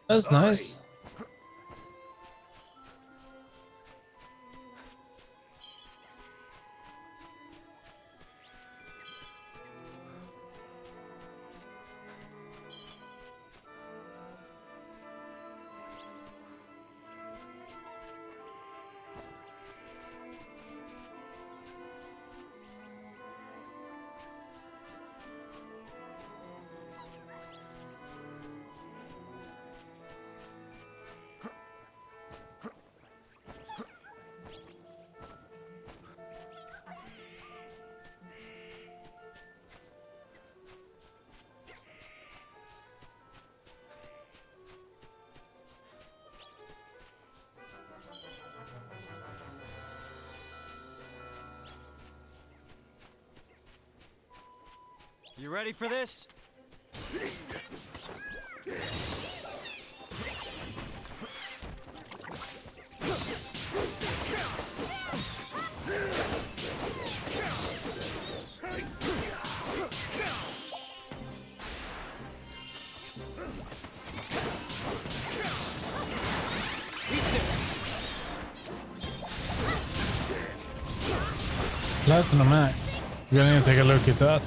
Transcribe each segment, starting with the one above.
That's nice. You ready for this? Platinum Max. We're gonna take a look at that.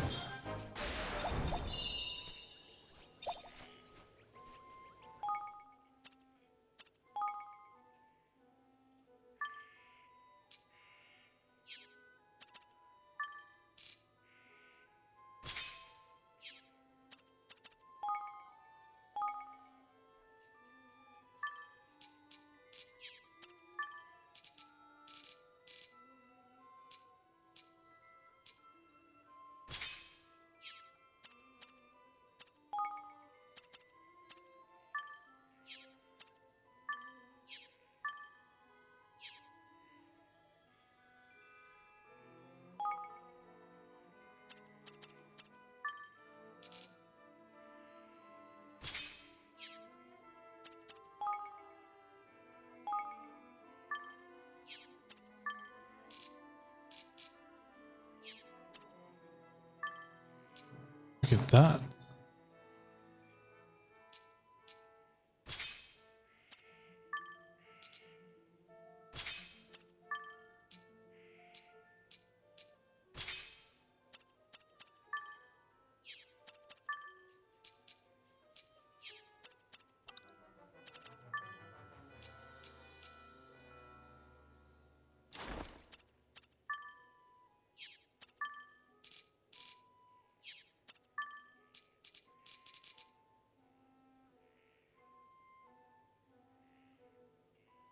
Look at that.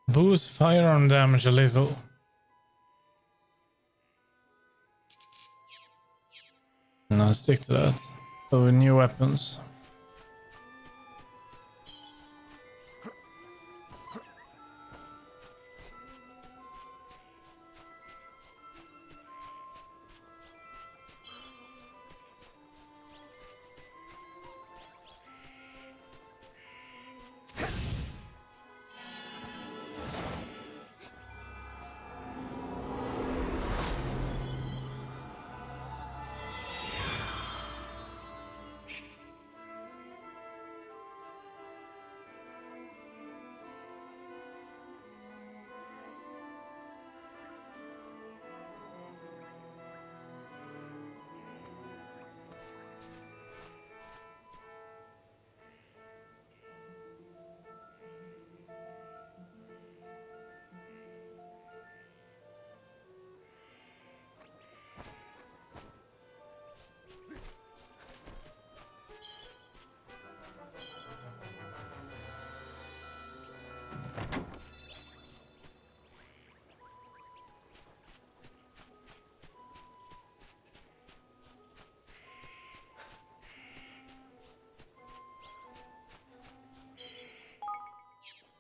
Boost firearm damage a little. No, stick to that. So new weapons.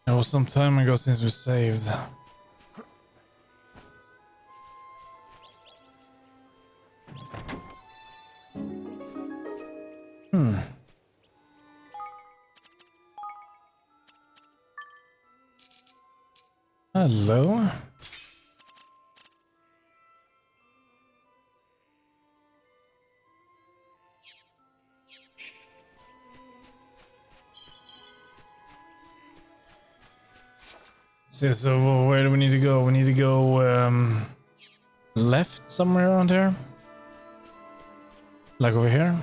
It was some time ago since we saved. Hello. So where do we need to go? We need to go left somewhere around here. Like over here.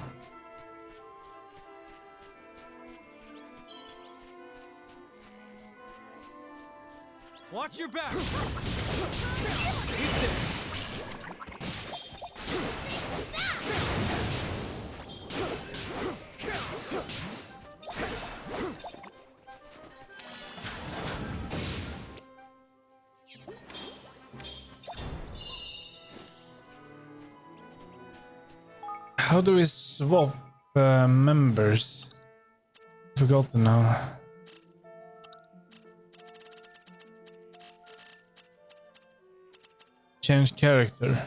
Watch your back. Eat this. How do we swap members? Forgotten now. Change character.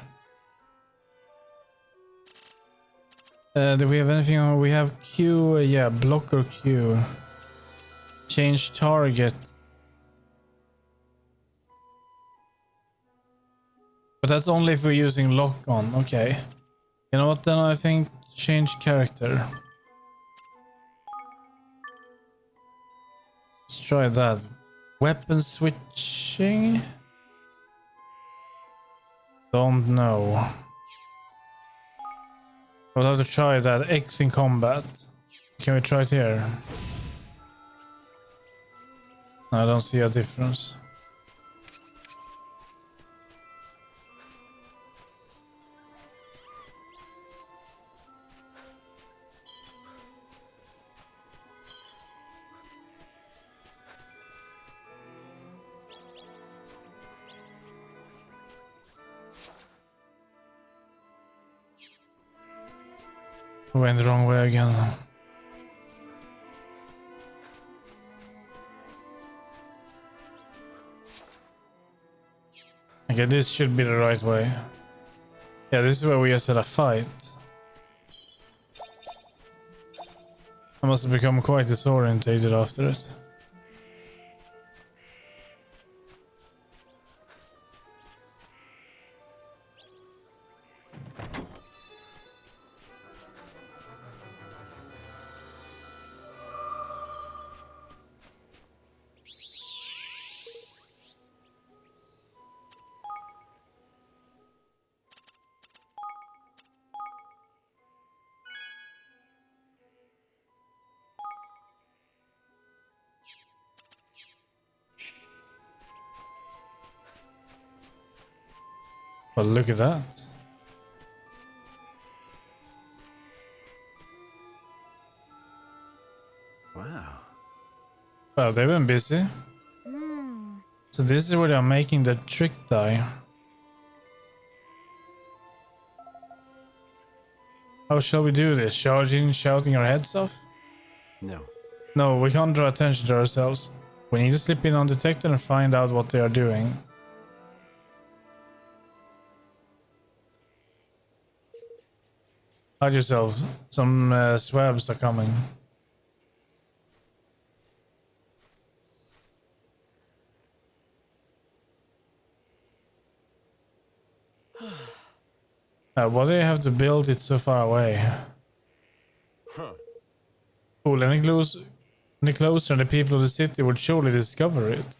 Do we have anything on? We have Q, yeah, block or Q. Change target. But that's only if we're using lock on, okay. You know what, then I think change character. Let's try that. Weapon switching? Don't know. We'll have to try that. X in combat. Can we try it here? I don't see a difference. Went the wrong way again. Okay, this should be the right way. Yeah, this is where we just had a fight. I must have become quite disorientated after it. But look at that. Wow. Well, they've been busy. So this is where they're making the trick die. How shall we do this? Charging, shouting our heads off? No. No, we can't draw attention to ourselves. We need to slip in undetected and find out what they are doing. Hide yourself. Some swabs are coming. Why do you have to build it so far away? Huh. Cool, any closer the people of the city would surely discover it.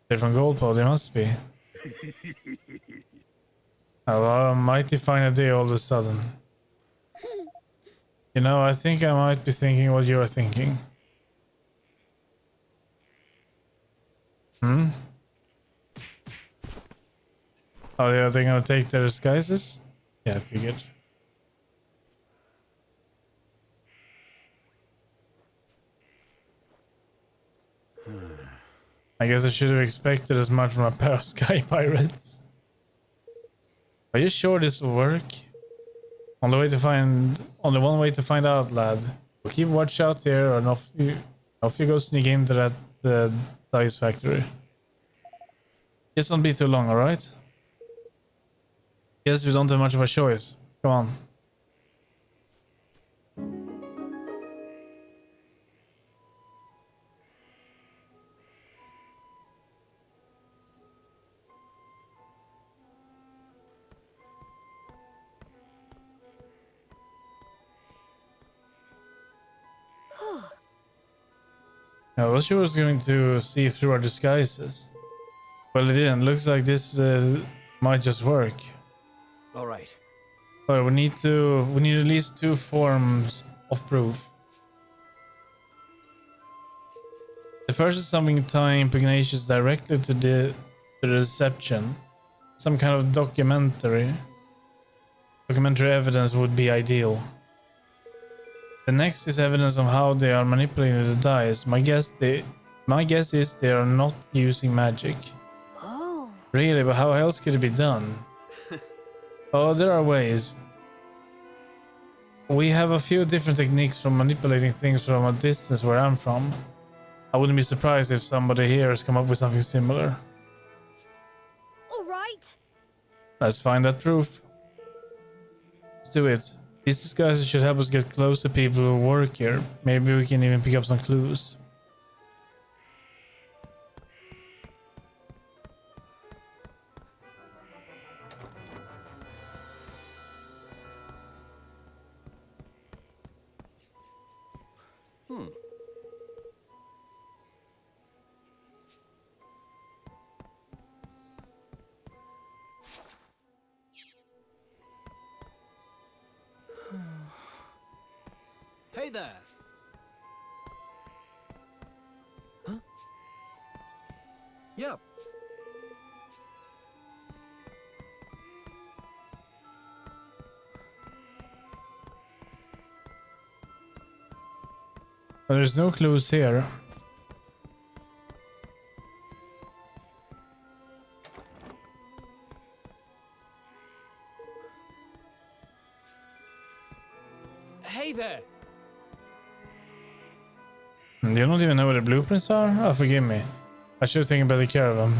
They're from Goldpaw, they must be. A mighty fine idea all of a sudden. You know, I think I might be thinking what you're thinking. Hmm? Oh yeah, they're gonna take their disguises? Yeah, I figured. I guess I should have expected as much from a pair of sky pirates. Are you sure this will work? Only one way to find out, lad. We'll keep watch out here, and off you go sneak into that dice factory. Just don't be too long, alright? Guess we don't have much of a choice. Come on. I was sure it was going to see through our disguises. Well, it didn't. Looks like this might just work. All right. But we need at least 2 forms of proof. The first is something tying Pugnacious directly to the reception. Some kind of documentary evidence would be ideal. The next is evidence of how they are manipulating the dice. My guess is they are not using magic. Oh. Really, but how else could it be done? Oh, there are ways. We have a few different techniques for manipulating things from a distance where I'm from. I wouldn't be surprised if somebody here has come up with something similar. All right. Let's find that proof. Let's do it. These disguises should help us get close to people who work here. Maybe we can even pick up some clues. Hey there. Huh? Yep. There's no clues here. Hey there. Do you not even know where the blueprints are? Oh, forgive me. I should have taken better care of them.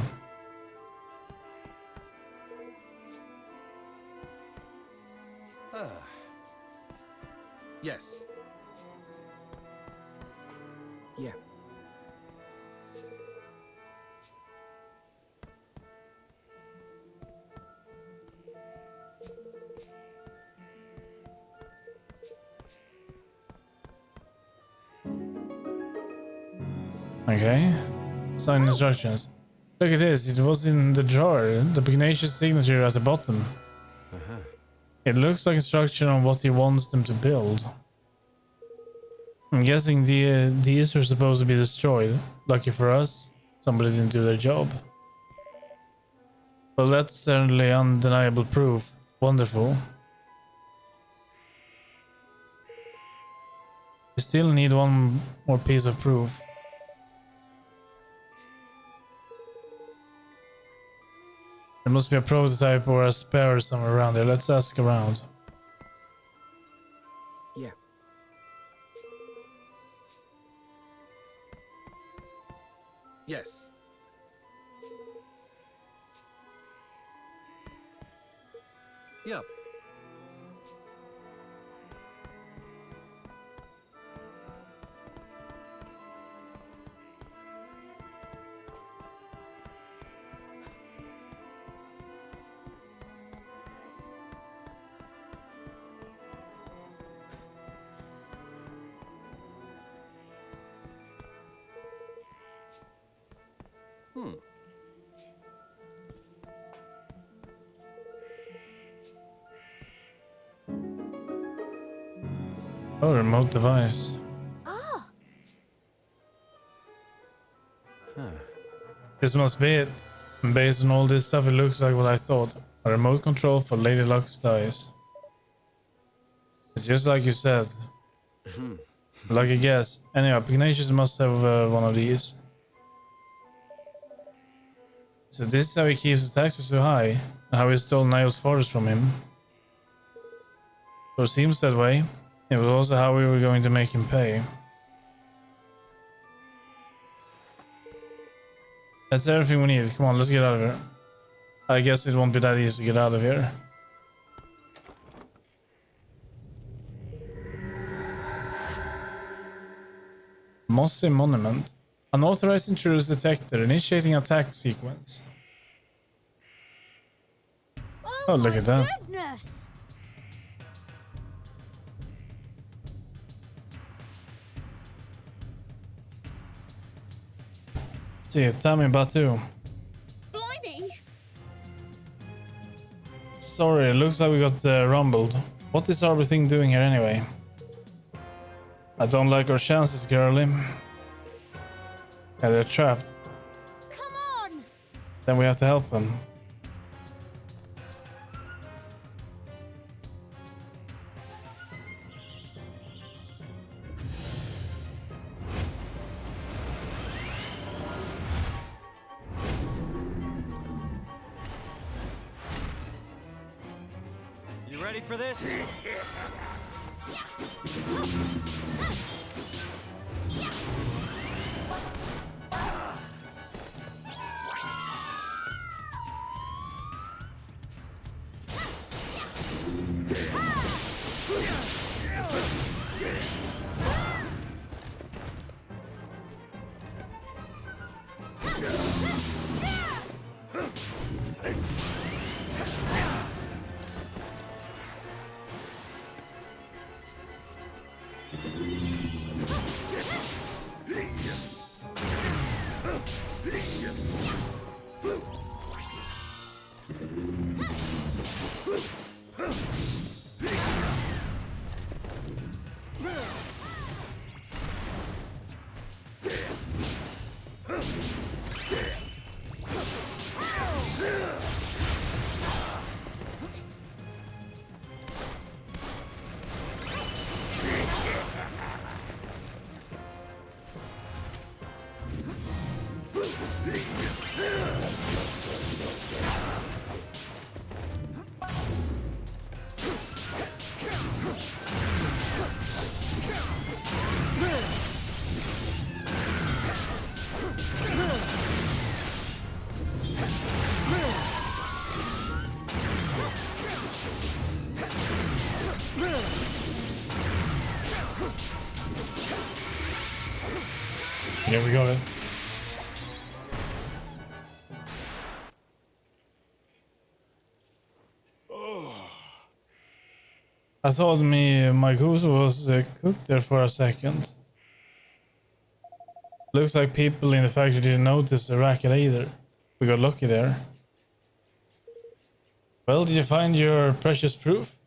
Yes. Yeah. Okay. Sign instructions. Look at this. It was in the drawer. The Pugnacious signature at the bottom. It looks like instruction on what he wants them to build. I'm guessing these are supposed to be destroyed. Lucky for us, somebody didn't do their job. Well, that's certainly undeniable proof. Wonderful. We still need one more piece of proof. There must be a prototype or a spare somewhere around there. Let's ask around. Yeah. Yes. Yep. Oh, remote device. Ah. This must be it. And based on all this stuff, it looks like what I thought. A remote control for Lady Luck's dice. It's just like you said. Lucky guess. Anyway, Pugnacious must have one of these. So this is how he keeps the taxes so high. And how he stole Niall's forest from him. So it seems that way. It was also how we were going to make him pay. That's everything we need. Come on, let's get out of here. I guess it won't be that easy to get out of here. Mossy Monument. Unauthorized intruders detected. Initiating attack sequence. Oh, look at that. Goodness. See, Tammy Batu. Blimey! Sorry, looks like we got rumbled. What is everything doing here anyway? I don't like our chances, girlie. Yeah, they're trapped. Come on! Then we have to help them. You ready for this? Yeah, we got it. I thought my goose was cooked there for a second. Looks like people in the factory didn't notice the racket either. We got lucky there. Well, did you find your precious proof?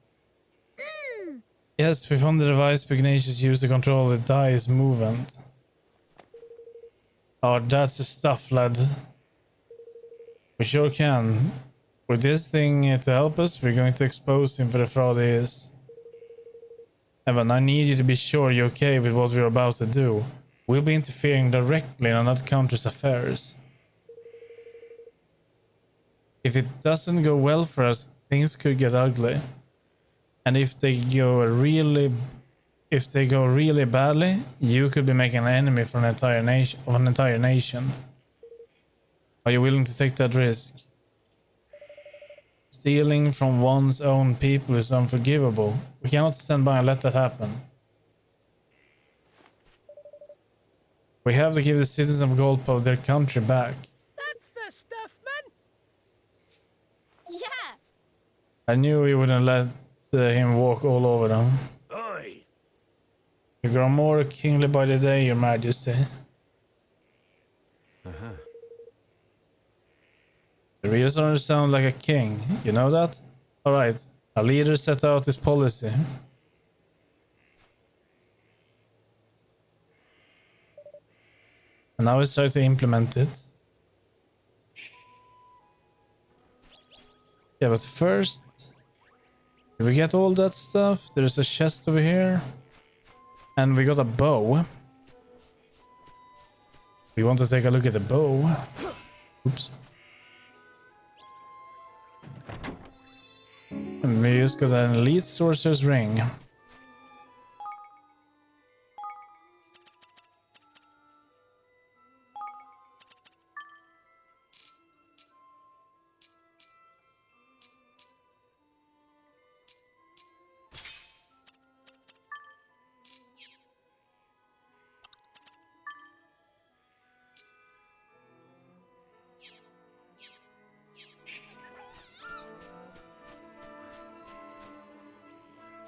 Yes, we found the device Pugnacious used to control the die's movement. Oh, that's the stuff, lad. We sure can. With this thing to help us, we're going to expose him for the fraud he is. Evan, I need you to be sure you're okay with what we're about to do. We'll be interfering directly in another country's affairs. If it doesn't go well for us, things could get ugly. And if they go really badly, you could be making an enemy for an entire nation. Are you willing to take that risk? Stealing from one's own people is unforgivable. We cannot stand by and let that happen. We have to give the citizens of Goldpub their country back. That's the stuff, man. Yeah! I knew we wouldn't let him walk all over them. Oi. You grow more kingly by the day, Your Majesty. The real son sound like a king, you know that? Alright, our leader set out his policy. And now he's trying to implement it. Yeah, but first... Did we get all that stuff? There's a chest over here. And we got a bow. We want to take a look at the bow. Oops. And we just got an elite sorcerer's ring.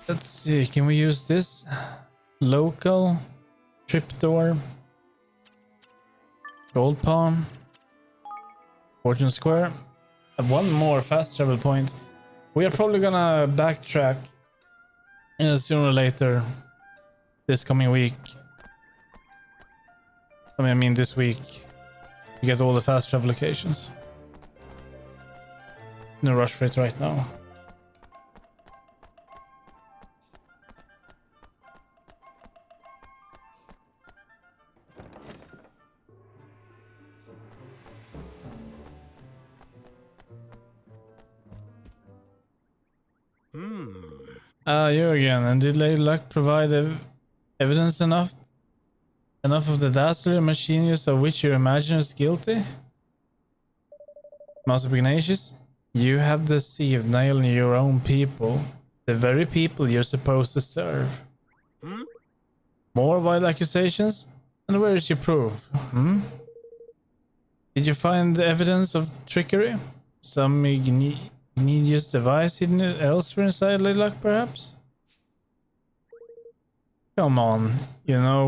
Let's see, can we use this? Local tripdoor. Gold Palm. Fortune Square. And one more fast travel point. We are probably gonna backtrack sooner or later this coming week. I mean this week. You get all the fast travel locations. No rush for it right now. You again. And did Lady Luck provide evidence enough of the dastardly machine use of which you imagine is guilty? Master Ignatius, you have deceived not only your own people, the very people you're supposed to serve. More wild accusations? And where is your proof? Did you find evidence of trickery? Some ingenious device hidden elsewhere inside Lady Luck, perhaps? Come on, you know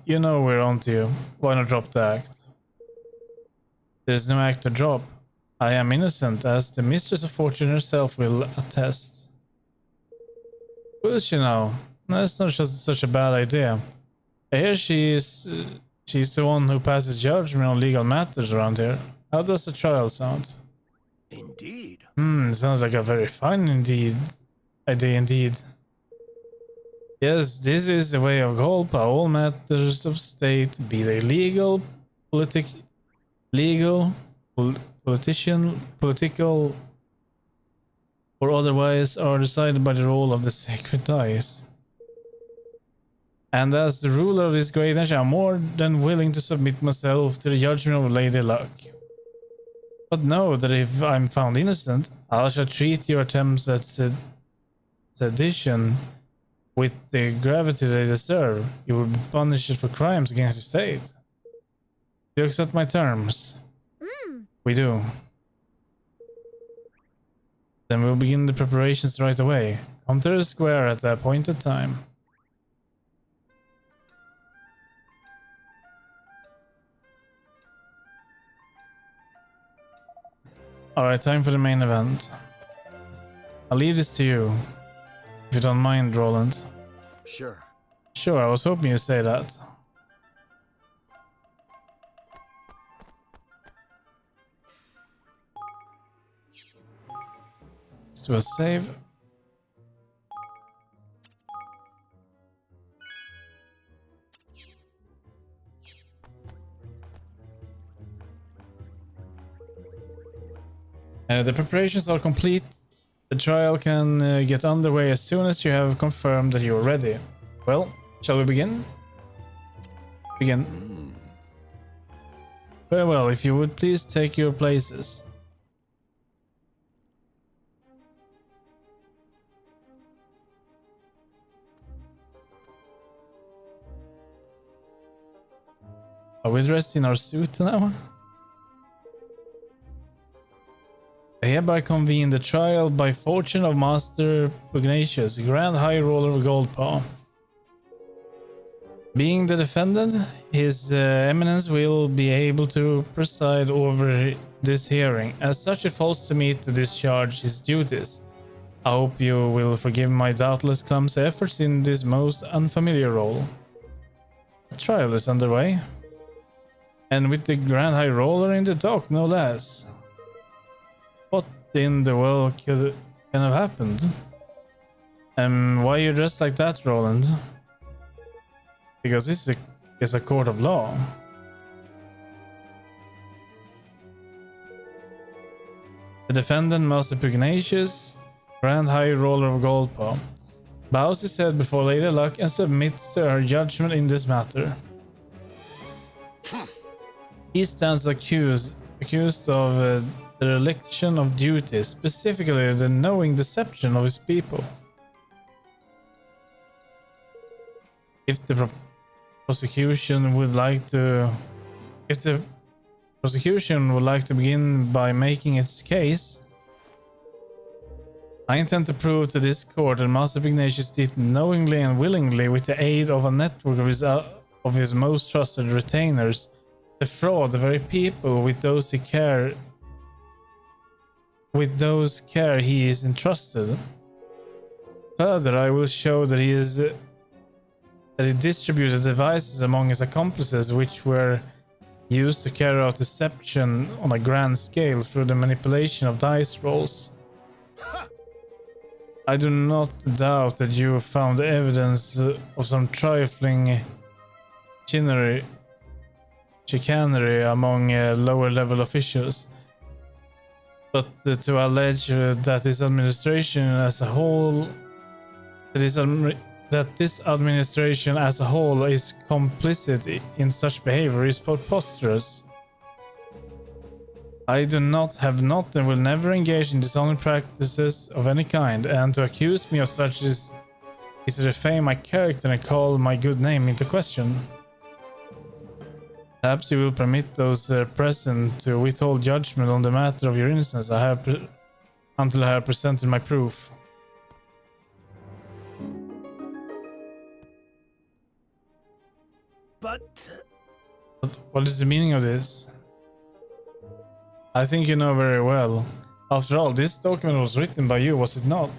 we're onto you. Why not drop the act? There's no act to drop. I am innocent, as the Mistress of Fortune herself will attest. Well, you know, that's not just such a bad idea. I hear she's the one who passes judgment on legal matters around here. How does the trial sound? Indeed. Sounds like a very fine idea indeed. Yes, this is the way of Golpa. All matters of state, be they legal, political, or otherwise, are decided by the roll of the sacred dice. And as the ruler of this great nation, I'm more than willing to submit myself to the judgment of Lady Luck. But know that if I'm found innocent, I shall treat your attempts at sedition with the gravity they deserve. You will be punished for crimes against the state. Do you accept my terms? We do. Then we'll begin the preparations right away. Come to the square at the appointed time. Alright, time for the main event. I'll leave this to you. If you don't mind, Roland. Sure. Sure, I was hoping you'd say that. Let's do a save. The preparations are complete. The trial can get underway as soon as you have confirmed that you are ready. Well, shall we begin? Begin. Very well, if you would please take your places. Are we dressed in our suit now? I hereby convene the trial by fortune of Master Pugnacious, Grand High Roller of Goldpaw. Being the defendant, His Eminence will be able to preside over this hearing. As such, it falls to me to discharge his duties. I hope you will forgive my doubtless clumsy efforts in this most unfamiliar role. The trial is underway. And with the Grand High Roller in the dock, no less. What in the world could have happened? Why are you dressed like that, Roland? Because this is a court of law. The defendant, Master Pugnacious, Grand High Roller of Goldpaw, bows his head before Lady Luck and submits to her judgment in this matter. He stands accused of the dereliction of duty, specifically the knowing deception of his people. If the prosecution would like to begin by making its case, I intend to prove to this court that Master Ignatius did knowingly and willingly, with the aid of a network of his most trusted retainers, defraud the very people with those care he is entrusted. Further, I will show that he distributed devices among his accomplices which were used to carry out deception on a grand scale through the manipulation of dice rolls. I do not doubt that you have found evidence of some trifling chicanery among lower level officials, but to allege that this administration as a whole is complicit in such behavior is preposterous. I have not and will never engage in dishonest practices of any kind, and to accuse me of such is to defame my character and call my good name into question. Perhaps you will permit those present to withhold judgment on the matter of your innocence until I have presented my proof. But What is the meaning of this? I think you know very well. After all, this document was written by you, was it not?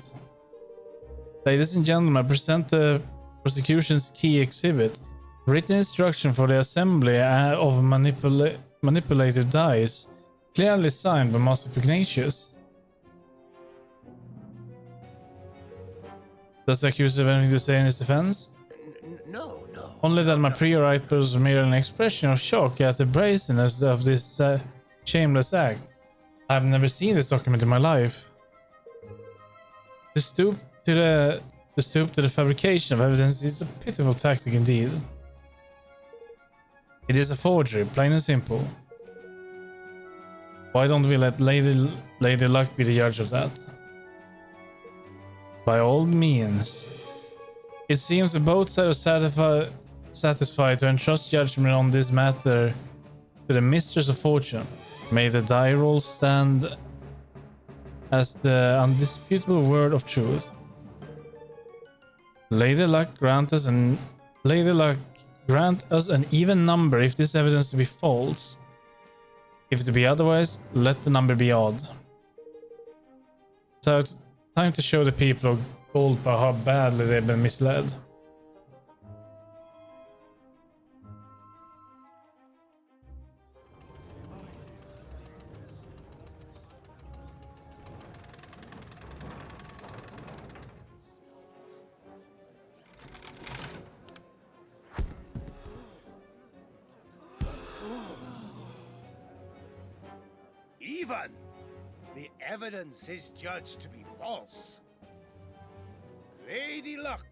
Ladies and gentlemen, I present the prosecution's key exhibit. Written instruction for the assembly of manipulated dice, clearly signed by Master Pugnacious. Does the accuser have anything to say in his defense? no. Only that my prior right was merely an expression of shock at the brazenness of this shameless act. I have never seen this document in my life. To stoop to the fabrication of evidence is a pitiful tactic indeed. It is a forgery, plain and simple. Why don't we let Lady Luck be the judge of that? By all means. It seems that both sides are satisfied to entrust judgment on this matter to the Mistress of Fortune. May the die roll stand as the undisputable word of truth. Lady Luck grant us an even number if this evidence to be false. If it to be otherwise, let the number be odd. So it's time to show the people of Goldpaw how badly they've been misled. Even the evidence is judged to be false. Lady Luck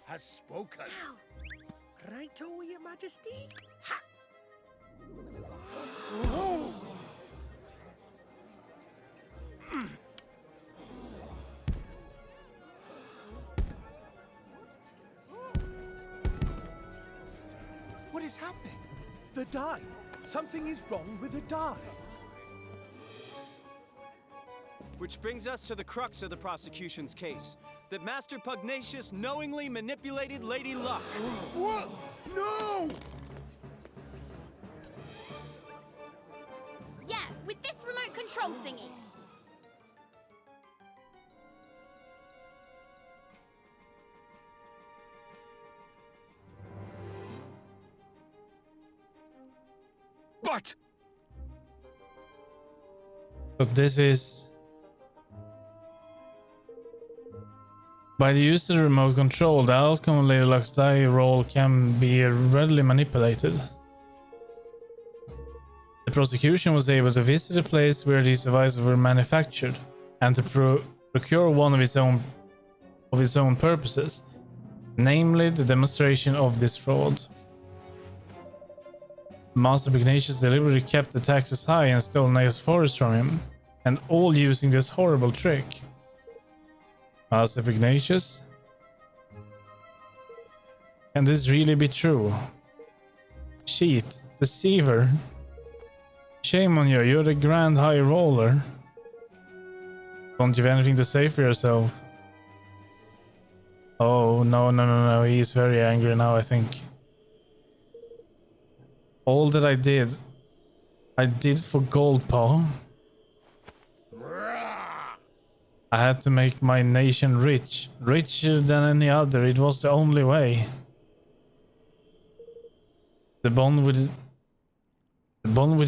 has spoken. Right, oh, Your Majesty? Ha! No! What is happening? The die. Something is wrong with the die. Which brings us to the crux of the prosecution's case. That Master Pugnacious knowingly manipulated Lady Luck. What? No! Yeah, with this remote control thingy. But this is... By the use of the remote control, the outcome of Lady Luck's die roll can be readily manipulated. The prosecution was able to visit the place where these devices were manufactured and to procure one of its own purposes, namely the demonstration of this fraud. Master Pugnacious deliberately kept the taxes high and stole Nail's forest from him, and all using this horrible trick. Master Pugnacious? Can this really be true? Cheat, deceiver. Shame on you, you're the Grand High Roller. Don't you have anything to say for yourself? Oh, no, he is very angry now, I think. All that I did I did for gold, Paul. I had to make my nation rich. Richer than any other. It was the only way. The bond with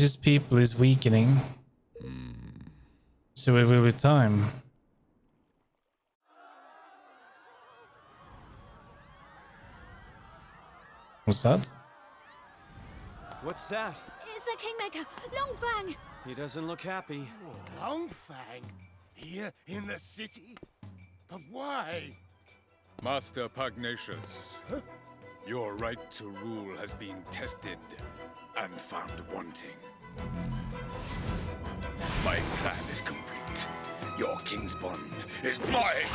his people is weakening. So it will be time. What's that? What's that? It's the Kingmaker, Longfang! He doesn't look happy. Longfang? Here in the city? But why? Master Pugnacious, your right to rule has been tested and found wanting. My plan is complete. Your king's bond is mine!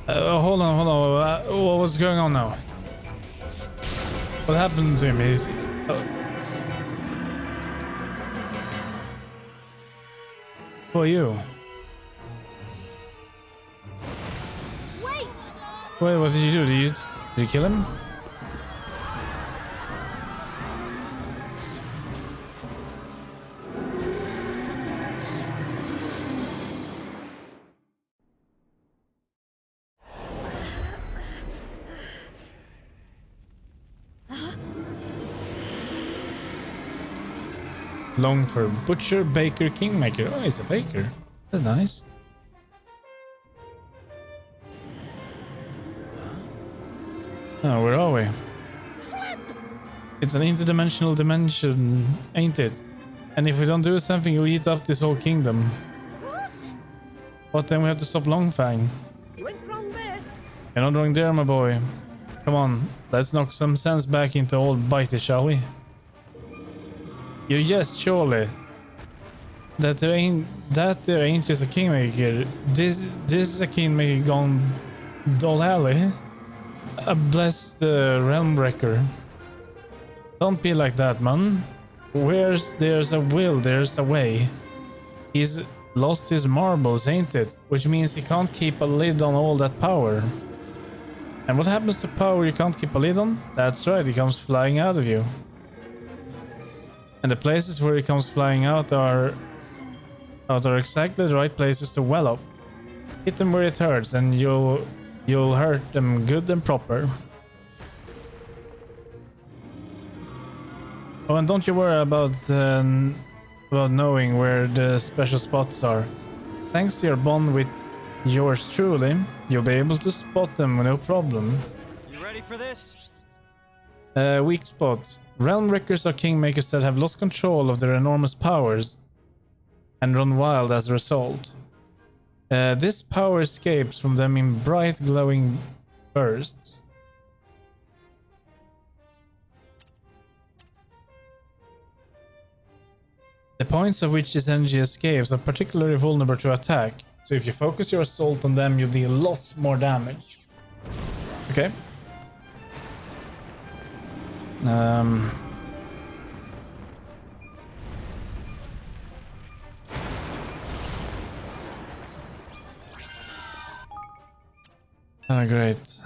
Hold on. What was going on now? What happened to him? Is who are you? Wait! Wait, what did you do? Did you kill him? Long for butcher, baker, kingmaker. Oh, he's a baker. That's nice. Oh, where are we? It's an interdimensional dimension, ain't it? And if we don't do something, you'll eat up this whole kingdom. What? But then we have to stop Longfang. You went wrong there. You're not wrong there, my boy. Come on, let's knock some sense back into old Bitey, shall we? You just surely that there ain't just a kingmaker. This is a kingmaker gone dull alley. A blessed realm wrecker. Don't be like that, man. Where's there's a will, there's a way. He's lost his marbles, ain't it? Which means he can't keep a lid on all that power. And what happens to power you can't keep a lid on? That's right, it comes flying out of you. And the places where it comes flying out are exactly the right places to well up. Hit them where it hurts, and you'll hurt them good and proper. Oh, and don't you worry about knowing where the special spots are. Thanks to your bond with yours truly, you'll be able to spot them with no problem. You ready for this? Weak spot. Realm wreckers are kingmakers that have lost control of their enormous powers and run wild as a result. This power escapes from them in bright glowing bursts. The points of which this energy escapes are particularly vulnerable to attack, so if you focus your assault on them, you'll deal lots more damage. Okay. Oh, great.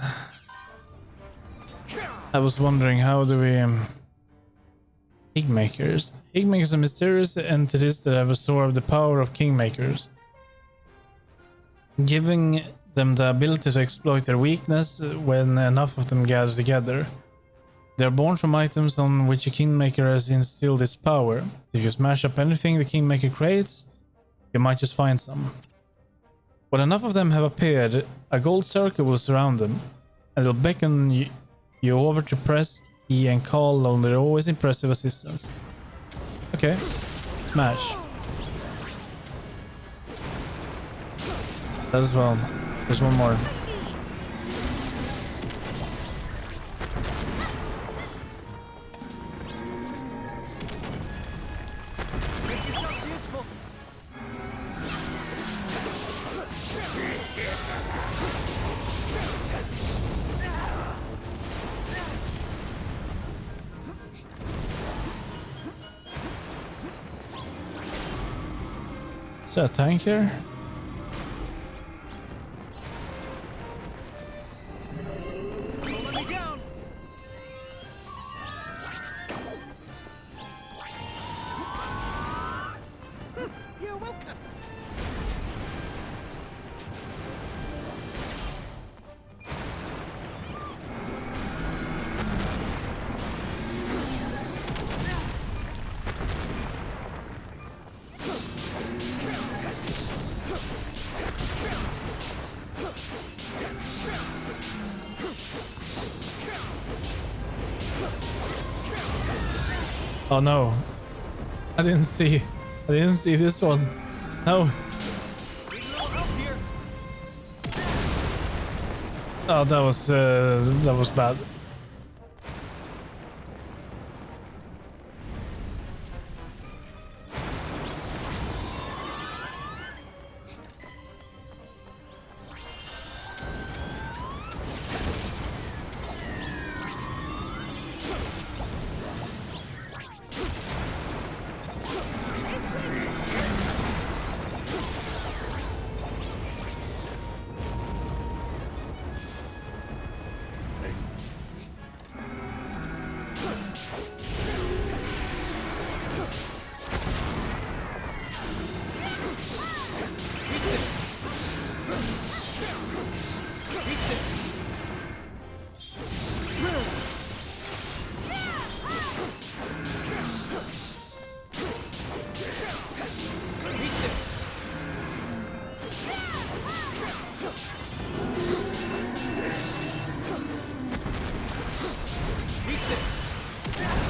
I was wondering, how do we... Kingmakers. Kingmakers are mysterious entities that have absorbed the power of kingmakers, giving them the ability to exploit their weakness when enough of them gather together. They are born from items on which a kingmaker has instilled its power. If you smash up anything the kingmaker creates, you might just find some. When enough of them have appeared, a gold circle will surround them, and they'll beckon you over to press E and call on their always impressive assistance. Okay, smash. That as well. There's one more. Make yourselves useful. Is there a tank here? Oh no. I didn't see this one. No. Need a little help here. Oh, that was bad.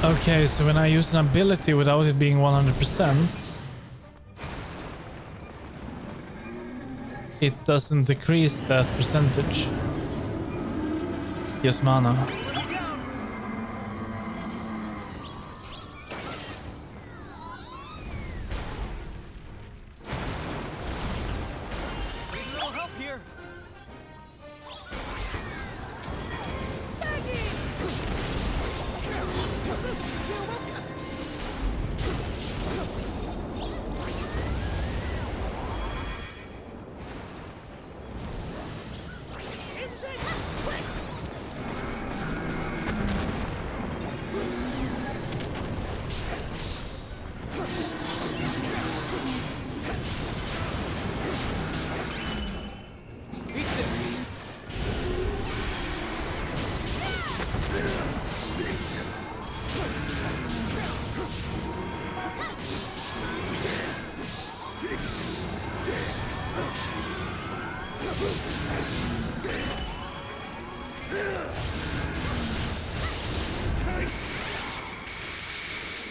Okay, so when I use an ability without it being 100%, it doesn't decrease that percentage. Yes, mana. Need a little help here.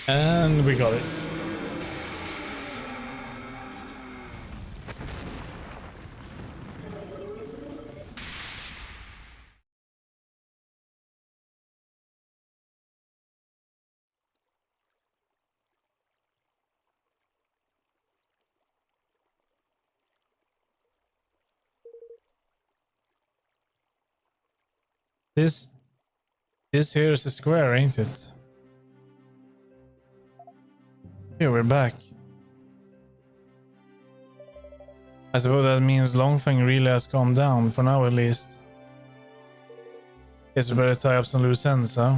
And we got it. This here is a square, ain't it? Yeah, we're back. I suppose that means Longfang really has calmed down, for now at least. Guess we better tie up some loose ends, huh?